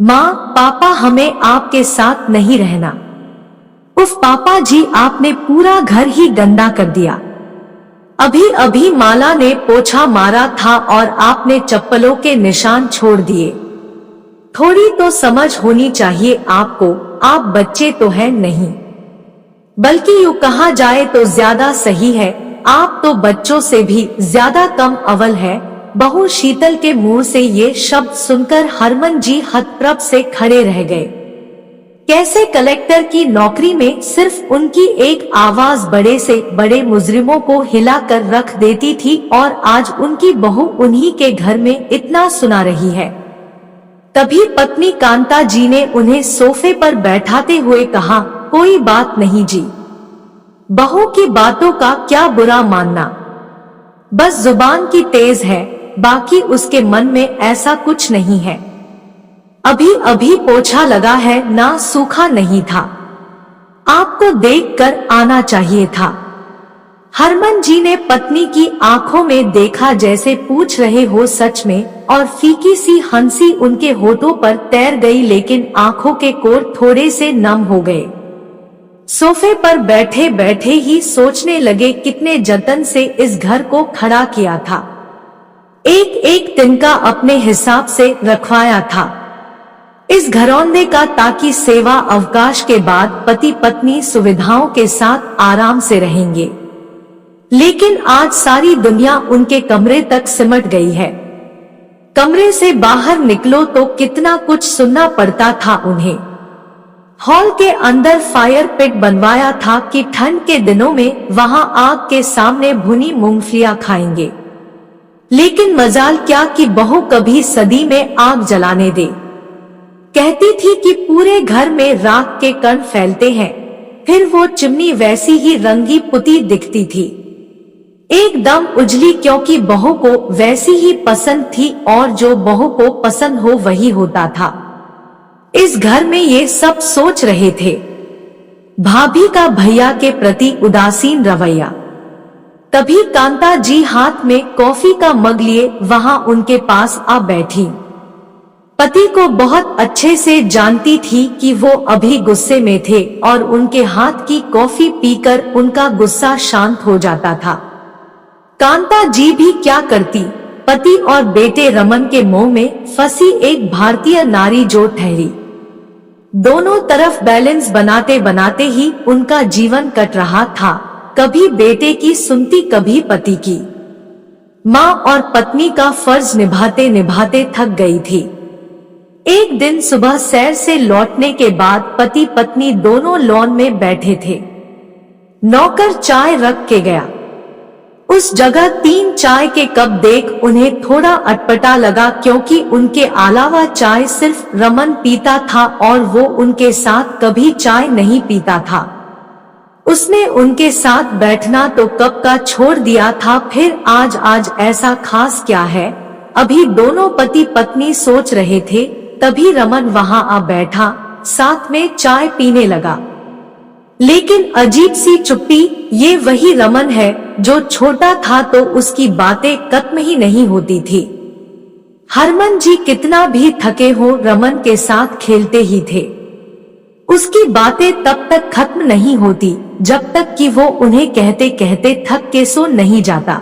माँ पापा हमें आपके साथ नहीं रहना। उफ पापा जी आपने पूरा घर ही गंदा कर दिया। अभी अभी माला ने पोछा मारा था और आपने चप्पलों के निशान छोड़ दिए। थोड़ी तो समझ होनी चाहिए आपको, आप बच्चे तो हैं नहीं, बल्कि यूं कहा जाए तो ज्यादा सही है, आप तो बच्चों से भी ज्यादा कम अव्वल है। बहू शीतल के मुंह से ये शब्द सुनकर हरमन जी हतप्रभ से खड़े रह गए। कैसे कलेक्टर की नौकरी में सिर्फ उनकी एक आवाज बड़े से बड़े मुजरिमों को हिलाकर रख देती थी, और आज उनकी बहू उन्हीं के घर में इतना सुना रही है। तभी पत्नी कांता जी ने उन्हें सोफे पर बैठाते हुए कहा, कोई बात नहीं जी, बहू की बातों का क्या बुरा मानना, बस जुबान की तेज है, बाकी उसके मन में ऐसा कुछ नहीं है। अभी अभी पोछा लगा है ना, सूखा नहीं था, आपको देखकर आना चाहिए था। हरमन जी ने पत्नी की आंखों में देखा जैसे पूछ रहे हो सच में, और फीकी सी हंसी उनके होठों पर तैर गई, लेकिन आंखों के कोर थोड़े से नम हो गए। सोफे पर बैठे बैठे ही सोचने लगे कितने जतन से इस घर को खड़ा किया था, एक एक तिनका अपने हिसाब से रखवाया था इस घरौंदे का, ताकि सेवा अवकाश के बाद पति पत्नी सुविधाओं के साथ आराम से रहेंगे। लेकिन आज सारी दुनिया उनके कमरे तक सिमट गई है। कमरे से बाहर निकलो तो कितना कुछ सुनना पड़ता था उन्हें। हॉल के अंदर फायर पिट बनवाया था कि ठंड के दिनों में वहां आग के सामने भुनी मूंगफलियां खाएंगे। लेकिन मजाल क्या कि बहू कभी सदी में आग जलाने दे। कहती थी कि पूरे घर में राख के कण फैलते हैं, फिर वो चिमनी वैसी ही रंगी पुती दिखती थी, एकदम उजली, क्योंकि बहू को वैसी ही पसंद थी, और जो बहू को पसंद हो वही होता था। इस घर में ये सब सोच रहे थे। भाभी का भैया के प्रति उदासीन रवैया। तभी कांता जी हाथ में कॉफी का मग लिए वहां उनके पास आ बैठी। पति को बहुत अच्छे से जानती थी कि वो अभी गुस्से में थे, और उनके हाथ की कॉफी पीकर उनका गुस्सा शांत हो जाता था। कांता जी भी क्या करती, पति और बेटे रमन के मोह में फंसी एक भारतीय नारी जो ठहरी। दोनों तरफ बैलेंस बनाते बनाते ही उनका जीवन कट रहा था, कभी बेटे की सुनती कभी पति की। माँ और पत्नी का फर्ज निभाते निभाते थक गई थी। एक दिन सुबह सैर से लौटने के बाद पति पत्नी दोनों लॉन में बैठे थे। नौकर चाय रख के गया। उस जगह 3 चाय के कप देख उन्हें थोड़ा अटपटा लगा, क्योंकि उनके अलावा चाय सिर्फ रमन पीता था और वो उनके साथ कभी चाय नहीं पीता था। उसने उनके साथ बैठना तो कब का छोड़ दिया था, फिर आज ऐसा खास क्या है। अभी दोनों पति पत्नी सोच रहे थे, तभी रमन वहां आ बैठा, साथ में चाय पीने लगा। लेकिन अजीब सी चुप्पी। ये वही रमन है जो छोटा था तो उसकी बातें खत्म ही नहीं होती थी। हरमन जी कितना भी थके हो रमन के साथ खेलते ही थे। उसकी बातें तब तक खत्म नहीं होती जब तक कि वो उन्हें कहते कहते थक के सो नहीं जाता।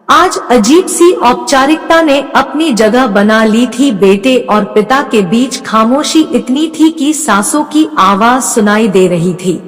आज अजीब सी औपचारिकता ने अपनी जगह बना ली थी। बेटे और पिता के बीच खामोशी इतनी थी कि सांसों की आवाज सुनाई दे रही थी।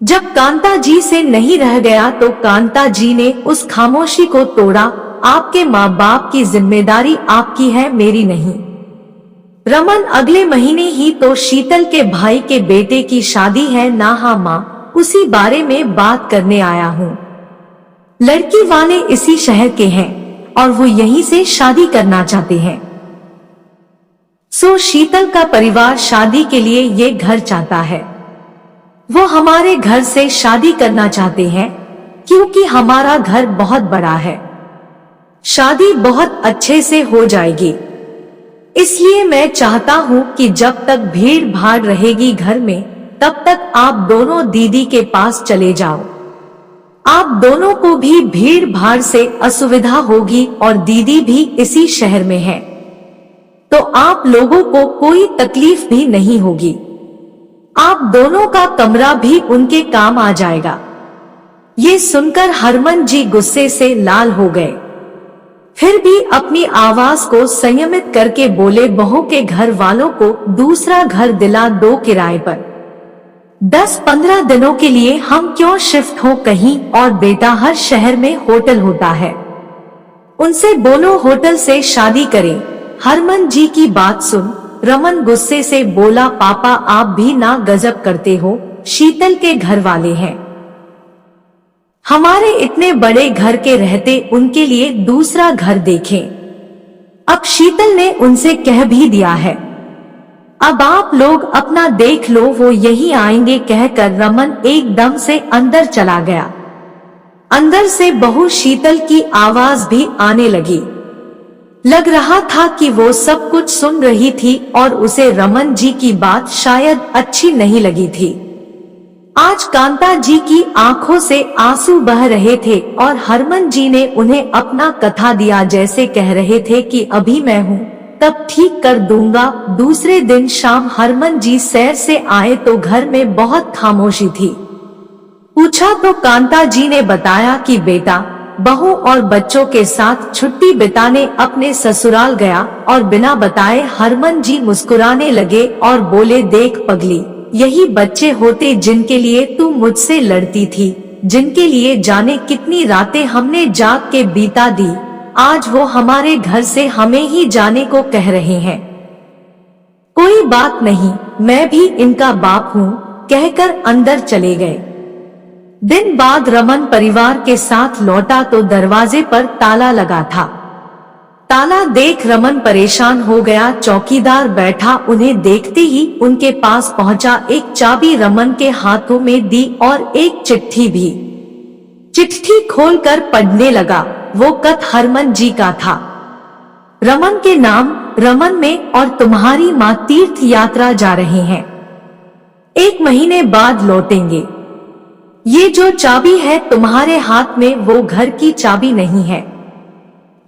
जब कांता जी से नहीं रह गया तो कांता जी ने उस खामोशी को तोड़ा। आपके माँ बाप की जिम्मेदारी आपकी है, मेरी नहीं। रमन, अगले महीने ही तो शीतल के भाई के बेटे की शादी है ना? हाँ माँ, उसी बारे में बात करने आया हूँ। लड़की वाले इसी शहर के हैं और वो यहीं से शादी करना चाहते हैं। शीतल का परिवार शादी के लिए ये घर चाहता है। वो हमारे घर से शादी करना चाहते हैं क्योंकि हमारा घर बहुत बड़ा है। शादी बहुत अच्छे से हो जाएगी। इसलिए मैं चाहता हूँ कि जब तक भीड़ भाड़ रहेगी घर में, तब तक आप दोनों दीदी के पास चले जाओ। आप दोनों को भी भीड़ भाड़ से असुविधा होगी और दीदी भी इसी शहर में है। तो आप लोगों को कोई तकलीफ भी नहीं होगी। आप दोनों का कमरा भी उनके काम आ जाएगा। ये सुनकर हरमन जी गुस्से से लाल हो गए, फिर भी अपनी आवाज को संयमित करके बोले, बहू के घर वालों को दूसरा घर दिला दो किराए पर। 10-15 दिनों के लिए हम क्यों शिफ्ट हो कहीं और? बेटा, हर शहर में होटल होता है, उनसे बोलो होटल से शादी करें। हरमन जी की बात सुन रमन गुस्से से बोला, पापा आप भी ना गजब करते हो। शीतल के घर वाले हैं, हमारे इतने बड़े घर के रहते उनके लिए दूसरा घर देखें। अब शीतल ने उनसे कह भी दिया है, अब आप लोग अपना देख लो, वो यही आएंगे। कहकर रमन एकदम से अंदर चला गया। अंदर से बहू शीतल की आवाज भी आने लगी। लग रहा था कि वो सब कुछ सुन रही थी और उसे रमन जी की बात शायद अच्छी नहीं लगी थी। आज कांता जी की आंखों से आंसू बह रहे थे और हरमन जी ने उन्हें अपना कथा दिया, जैसे कह रहे थे कि अभी मैं हूँ तब ठीक कर दूंगा। दूसरे दिन शाम हरमन जी सैर से आए तो घर में बहुत खामोशी थी। पूछा तो कांता जी ने बताया कि बेटा बहू और बच्चों के साथ छुट्टी बिताने अपने ससुराल गया और बिना बताए हरमन जी मुस्कुराने लगे और बोले, देख पगली, यही बच्चे होते जिनके लिए तू मुझसे लड़ती थी, जिनके लिए जाने कितनी रातें हमने जाग के बीता दी। आज वो हमारे घर से हमें ही जाने को कह रहे हैं। कोई बात नहीं, मैं भी इनका बाप हूँ, कहकर अंदर चले गए। दिन बाद रमन परिवार के साथ लौटा तो दरवाजे पर ताला लगा था। ताला देख रमन परेशान हो गया। चौकीदार बैठा उन्हें देखते ही उनके पास पहुंचा, एक चाबी रमन के हाथों में दी और एक चिट्ठी भी। चिट्ठी खोलकर पढ़ने लगा। वो खत हरमन जी का था, रमन के नाम, रमन में और तुम्हारी माँ तीर्थ यात्रा जा रहे हैं, 1 महीने बाद लौटेंगे। ये जो चाबी है तुम्हारे हाथ में वो घर की चाबी नहीं है,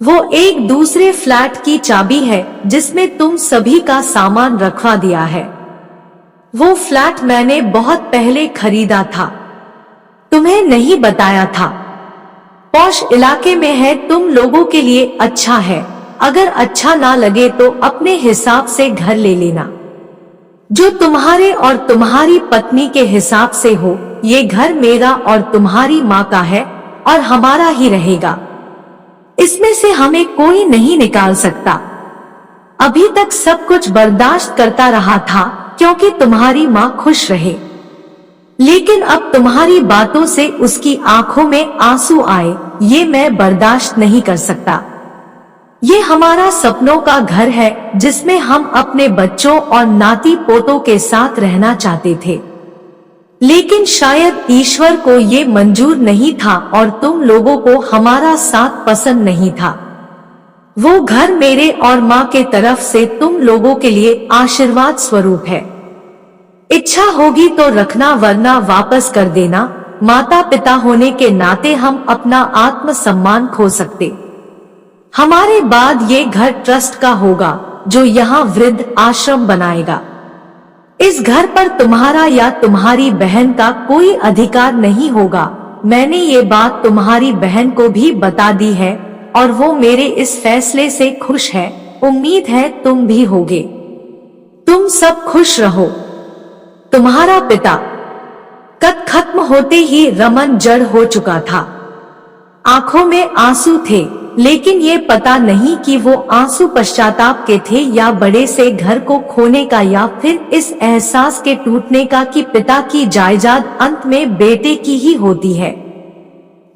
वो एक दूसरे फ्लैट की चाबी है जिसमें तुम सभी का सामान रखवा दिया है। वो फ्लैट मैंने बहुत पहले खरीदा था, तुम्हें नहीं बताया था। पॉश इलाके में है, तुम लोगों के लिए अच्छा है। अगर अच्छा ना लगे तो अपने हिसाब से घर ले लेना, जो तुम्हारे और तुम्हारी पत्नी के हिसाब से हो। ये घर मेरा और तुम्हारी माँ का है और हमारा ही रहेगा, इसमें से हमें कोई नहीं निकाल सकता। अभी तक सब कुछ बर्दाश्त करता रहा था क्योंकि तुम्हारी माँ खुश रहे, लेकिन अब तुम्हारी बातों से उसकी आंखों में आंसू आए, ये मैं बर्दाश्त नहीं कर सकता। ये हमारा सपनों का घर है जिसमें हम अपने बच्चों और नाती पोतों के साथ रहना चाहते थे, लेकिन शायद ईश्वर को ये मंजूर नहीं था और तुम लोगों को हमारा साथ पसंद नहीं था। वो घर मेरे और माँ के तरफ से तुम लोगों के लिए आशीर्वाद स्वरूप है। इच्छा होगी तो रखना, वरना वापस कर देना। माता पिता होने के नाते हम अपना आत्मसम्मान खो सकते। हमारे बाद ये घर ट्रस्ट का होगा जो यहाँ वृद्ध आश्रम बनाएगा। इस घर पर तुम्हारा या तुम्हारी बहन का कोई अधिकार नहीं होगा। मैंने ये बात तुम्हारी बहन को भी बता दी है और वो मेरे इस फैसले से खुश है। उम्मीद है तुम भी होगे। तुम सब खुश रहो। तुम्हारा पिता। कत खत्म होते ही रमन जड़ हो चुका था, आंखों में आंसू थे, लेकिन ये पता नहीं कि वो आंसू पश्चाताप के थे या बड़े से घर को खोने का, या फिर इस एहसास के टूटने का कि पिता की जायदाद अंत में बेटे की ही होती है।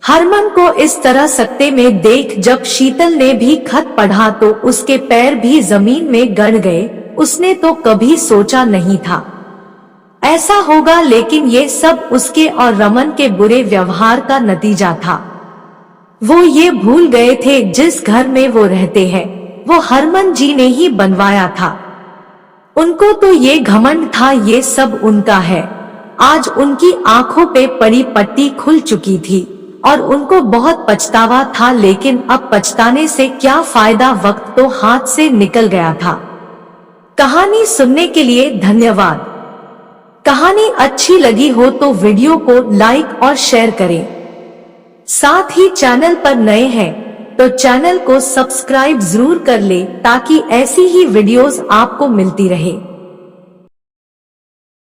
हरमन को इस तरह सकते में देख जब शीतल ने भी खत पढ़ा तो उसके पैर भी जमीन में गड़ गए। उसने तो कभी सोचा नहीं था ऐसा होगा, लेकिन ये सब उसके और रमन के बुरे व्यवहार का नतीजा था। वो ये भूल गए थे जिस घर में वो रहते हैं वो हरमन जी ने ही बनवाया था। उनको तो ये घमंड था ये सब उनका है। आज उनकी आंखों पे पड़ी पट्टी खुल चुकी थी और उनको बहुत पछतावा था, लेकिन अब पछताने से क्या फायदा, वक्त तो हाथ से निकल गया था। कहानी सुनने के लिए धन्यवाद। कहानी अच्छी लगी हो तो वीडियो को लाइक और शेयर करें। साथ ही चैनल पर नए हैं तो चैनल को सब्सक्राइब जरूर कर ले ताकि ऐसी ही वीडियोस आपको मिलती रहे।